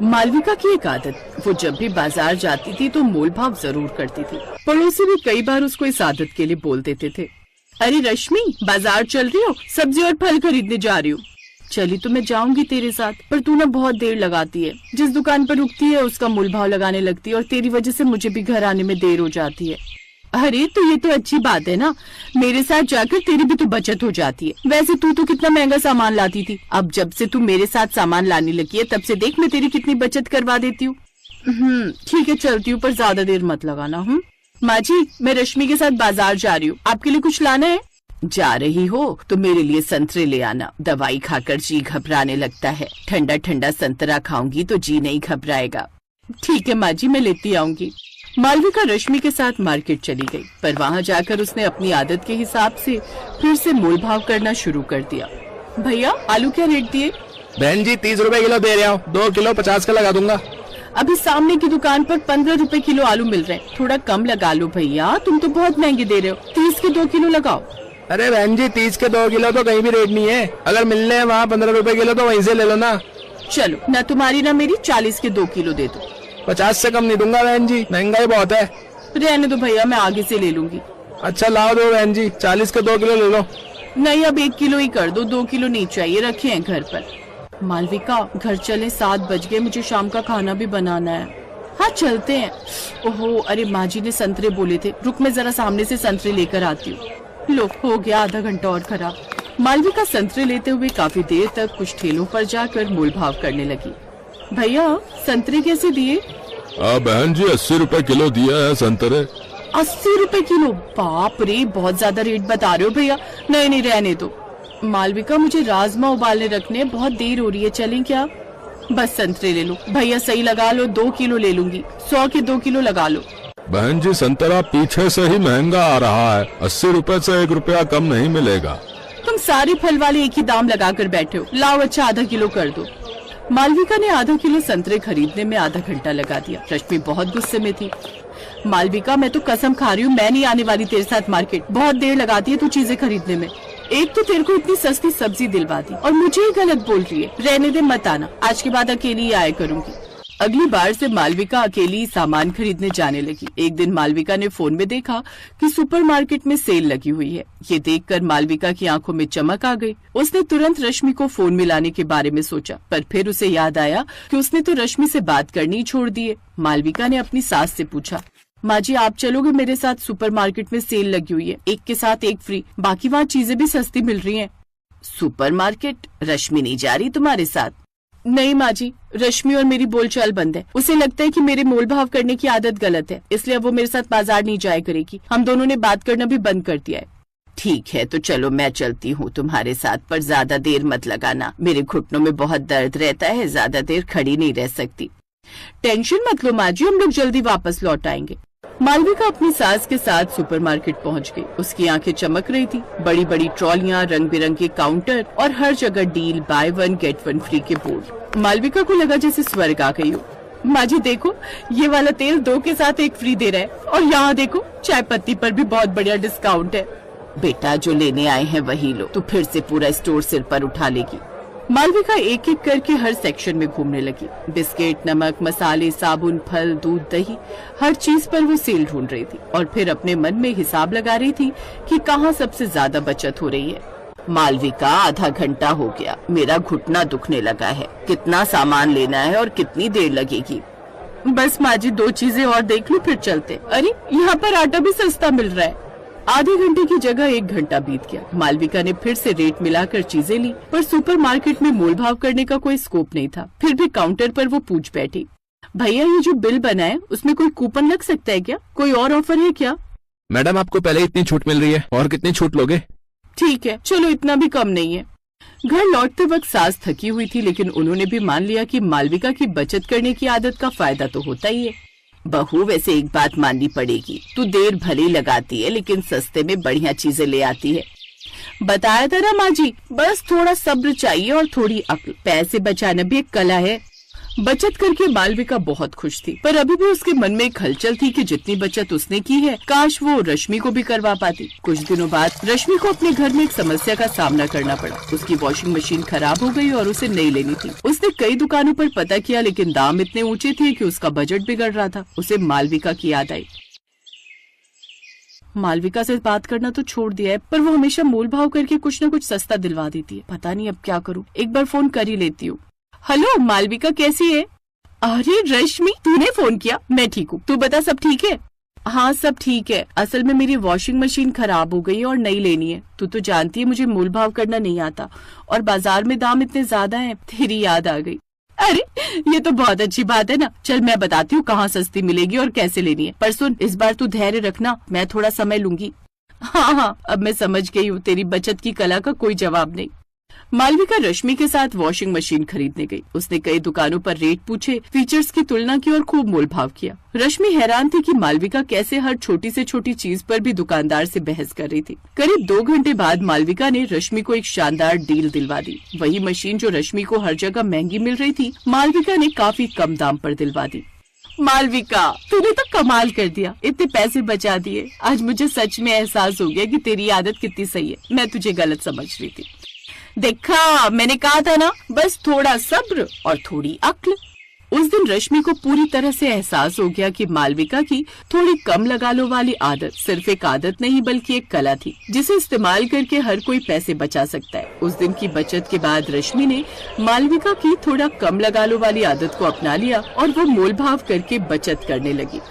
मालविका की एक आदत, वो जब भी बाजार जाती थी तो मोल भाव जरूर करती थी। पड़ोसी भी कई बार उसको इस आदत के लिए बोल देते थे, अरे रश्मि, बाजार चल रही हो? सब्जी और फल खरीदने जा रही हूँ। चली तो मैं जाऊंगी तेरे साथ, पर तू ना बहुत देर लगाती है। जिस दुकान पर रुकती है उसका मोल भाव लगाने लगती है और तेरी वजह से मुझे भी घर आने में देर हो जाती है। अरे तो ये तो अच्छी बात है ना, मेरे साथ जाकर तेरी भी तो बचत हो जाती है। वैसे तू तो कितना महंगा सामान लाती थी, अब जब से तू मेरे साथ सामान लाने लगी है तब से देख मैं तेरी कितनी बचत करवा देती हूँ। ठीक है, चलती हूँ, पर ज्यादा देर मत लगाना। माँ जी, मैं रश्मि के साथ बाजार जा रही हूँ, आपके लिए कुछ लाना है? जा रही हो तो मेरे लिए संतरे ले आना, दवाई खाकर जी घबराने लगता है। ठंडा ठंडा संतरा खाऊंगी तो जी नहीं घबराएगा। ठीक है माँ जी, मैं लेती आऊंगी। मालविका रश्मि के साथ मार्केट चली गई, पर वहाँ जाकर उसने अपनी आदत के हिसाब से फिर से मोल भाव करना शुरू कर दिया। भैया, आलू क्या रेट दिए? बहन जी 30 रुपए किलो दे रहा हूँ, 2 किलो 50 का लगा दूंगा। अभी सामने की दुकान पर 15 रुपए किलो आलू मिल रहे हैं, थोड़ा कम लगा लो भैया, तुम तो बहुत महंगे दे रहे हो। 30 के 2 किलो लगाओ। अरे बहन जी 30 के 2 किलो तो कहीं भी रेट नहीं है, अगर मिलने हैं वहाँ 15 रुपए किलो तो वहीं से ले लो ना। चलो, न तुम्हारी न मेरी, 40 के 2 किलो दे दो। 50 से कम नहीं दूंगा बहन जी, महंगाई बहुत है। रहने दो भैया, मैं आगे से ले लूंगी। अच्छा लाओ दो बहन जी, 40 के 2 किलो ले लो। नहीं, अब 1 किलो ही कर दो, 2 किलो नहीं चाहिए, रखे हैं घर पर। मालविका, घर चले, 7 बज गए, मुझे शाम का खाना भी बनाना है। हाँ चलते हैं। ओहो, अरे माँ जी ने संतरे बोले थे, रुक मैं जरा सामने से संतरे लेकर आती हूँ। लो, हो गया आधा घंटा और खराब। मालविका संतरे लेते हुए काफी देर तक कुछ ठेलों पर जाकर मोल भाव करने लगी। भैया, संतरे कैसे दिए? बहन जी 80 रुपए किलो दिया है संतरे। 80 रुपए किलो? बाप रे, बहुत ज्यादा रेट बता रहे हो भैया। नहीं नहीं, रहने दो। मालविका, मुझे राजमा उबालने रखने, बहुत देर हो रही है, चलें क्या? बस संतरे ले लो भैया, सही लगा लो, 2 किलो ले लूंगी। 100 के 2 किलो लगा लो। बहन जी संतरा पीछे से ही महंगा आ रहा है, 80 रुपए से 1 रुपया कम नहीं मिलेगा। तुम सारे फल वाले एक ही दाम लगा कर बैठे हो, लाओ अच्छा आधा किलो कर दो। मालविका ने आधा किलो संतरे खरीदने में आधा घंटा लगा दिया। रश्मि बहुत गुस्से में थी। मालविका, मैं तो कसम खा रही हूँ, मैं नहीं आने वाली तेरे साथ मार्केट, बहुत देर लगाती है तू चीजें खरीदने में। एक तो तेरे को इतनी सस्ती सब्जी दिलवा दी और मुझे ही गलत बोल रही है। रहने दे, मत आना, आज के बाद अकेली ही आया करूंगी। अगली बार से मालविका अकेली सामान खरीदने जाने लगी। एक दिन मालविका ने फोन में देखा कि सुपरमार्केट में सेल लगी हुई है। ये देखकर मालविका की आंखों में चमक आ गई। उसने तुरंत रश्मि को फोन मिलाने के बारे में सोचा, पर फिर उसे याद आया कि उसने तो रश्मि से बात करनी ही छोड़ दी है। मालविका ने अपनी सास से पूछा, माँ जी आप चलोगे मेरे साथ? सुपरमार्केट में सेल लगी हुई है, 1 के साथ 1 फ्री, बाकी वहाँ चीजें भी सस्ती मिल रही हैं। सुपरमार्केट? रश्मि नहीं जा रही तुम्हारे साथ? नहीं माँ जी, रश्मि और मेरी बोलचाल बंद है। उसे लगता है कि मेरे मोल भाव करने की आदत गलत है, इसलिए वो मेरे साथ बाजार नहीं जाया करेगी। हम दोनों ने बात करना भी बंद कर दिया है। ठीक है, तो चलो मैं चलती हूँ तुम्हारे साथ, पर ज्यादा देर मत लगाना, मेरे घुटनों में बहुत दर्द रहता है, ज्यादा देर खड़ी नहीं रह सकती। टेंशन मत लो माँ जी, हम लोग जल्दी वापस लौट आएंगे। मालविका अपनी सास के साथ सुपरमार्केट पहुंच गई। उसकी आंखें चमक रही थी। बड़ी बड़ी ट्रॉलियां, रंग बिरंगे काउंटर और हर जगह डील, बाय 1 गेट 1 फ्री के बोर्ड। मालविका को लगा जैसे स्वर्ग आ गई हो। माँ जी देखो, ये वाला तेल 2 के साथ 1 फ्री दे रहा है, और यहाँ देखो चाय पत्ती पर भी बहुत बढ़िया डिस्काउंट है। बेटा, जो लेने आए हैं वही लो, तो फिर से पूरा स्टोर सिर पर उठा लेगी। मालविका एक एक करके हर सेक्शन में घूमने लगी। बिस्किट, नमक, मसाले, साबुन, फल, दूध, दही, हर चीज पर वो सेल ढूंढ रही थी और फिर अपने मन में हिसाब लगा रही थी कि कहाँ सबसे ज्यादा बचत हो रही है। मालविका, आधा घंटा हो गया, मेरा घुटना दुखने लगा है। कितना सामान लेना है और कितनी देर लगेगी? बस माँ जी 2 चीजें और देख लो फिर चलते। अरे यहाँ पर आटा भी सस्ता मिल रहा है। आधे घंटे की जगह 1 घंटा बीत गया। मालविका ने फिर से रेट मिलाकर चीजें ली, पर सुपरमार्केट में मोल भाव करने का कोई स्कोप नहीं था। फिर भी काउंटर पर वो पूछ बैठी, भैया ये जो बिल बना है उसमें कोई कूपन लग सकता है क्या? कोई और ऑफर है क्या? मैडम आपको पहले इतनी छूट मिल रही है, और कितनी छूट लोगे? ठीक है, चलो इतना भी कम नहीं है। घर लौटते वक्त सास थकी हुई थी, लेकिन उन्होंने भी मान लिया कि मालविका की बचत करने की आदत का फायदा तो होता ही है। बहू, वैसे एक बात माननी पड़ेगी, तू देर भले लगाती है लेकिन सस्ते में बढ़िया चीजें ले आती है। बताया था ना माँ जी, बस थोड़ा सब्र चाहिए और थोड़ी अक्ल। पैसे बचाना भी एक कला है। बचत करके मालविका बहुत खुश थी, पर अभी भी उसके मन में एक हलचल थी कि जितनी बचत उसने की है, काश वो रश्मि को भी करवा पाती। कुछ दिनों बाद रश्मि को अपने घर में एक समस्या का सामना करना पड़ा। उसकी वॉशिंग मशीन खराब हो गई और उसे नई लेनी थी। उसने कई दुकानों पर पता किया, लेकिन दाम इतने ऊंचे थे कि उसका बजट बिगड़ रहा था। उसे मालविका की याद आई। मालविका से बात करना तो छोड़ दिया है, पर वो हमेशा मोल भाव करके कुछ न कुछ सस्ता दिलवा देती है। पता नहीं अब क्या करूं, एक बार फोन कर ही लेती हूँ। हेलो मालविका, कैसी है? अरे रश्मि, तूने फोन किया? मैं ठीक हूँ, तू बता सब ठीक है? हाँ सब ठीक है। असल में मेरी वॉशिंग मशीन खराब हो गई है और नई लेनी है। तू तो जानती है मुझे मोल भाव करना नहीं आता, और बाजार में दाम इतने ज्यादा हैं। तेरी याद आ गई। अरे ये तो बहुत अच्छी बात है ना। चल मैं बताती हूँ कहाँ सस्ती मिलेगी और कैसे लेनी है। पर सुन, इस बार तू धैर्य रखना, मैं थोड़ा समय लूंगी। हाँ, अब मैं समझ गई हूँ, तेरी बचत की कला का कोई जवाब नहीं। मालविका रश्मि के साथ वॉशिंग मशीन खरीदने गई। उसने कई दुकानों पर रेट पूछे, फीचर्स की तुलना की और खूब मोल भाव किया। रश्मि हैरान थी कि मालविका कैसे हर छोटी से छोटी चीज पर भी दुकानदार से बहस कर रही थी। करीब 2 घंटे बाद मालविका ने रश्मि को एक शानदार डील दिलवा दी। वही मशीन जो रश्मि को हर जगह महंगी मिल रही थी, मालविका ने काफी कम दाम पर दिलवा दी। मालविका, तूने तो कमाल कर दिया, इतने पैसे बचा दिए। आज मुझे सच में एहसास हो गया कि तेरी आदत कितनी सही है। मैं तुझे गलत समझ रही थी। देखा, मैंने कहा था ना, बस थोड़ा सब्र और थोड़ी अक्ल। उस दिन रश्मि को पूरी तरह से एहसास हो गया कि मालविका की थोड़ी कम लगा लो वाली आदत सिर्फ एक आदत नहीं बल्कि एक कला थी, जिसे इस्तेमाल करके हर कोई पैसे बचा सकता है। उस दिन की बचत के बाद रश्मि ने मालविका की थोड़ा कम लगा लो वाली आदत को अपना लिया और वो मोल भाव करके बचत करने लगी।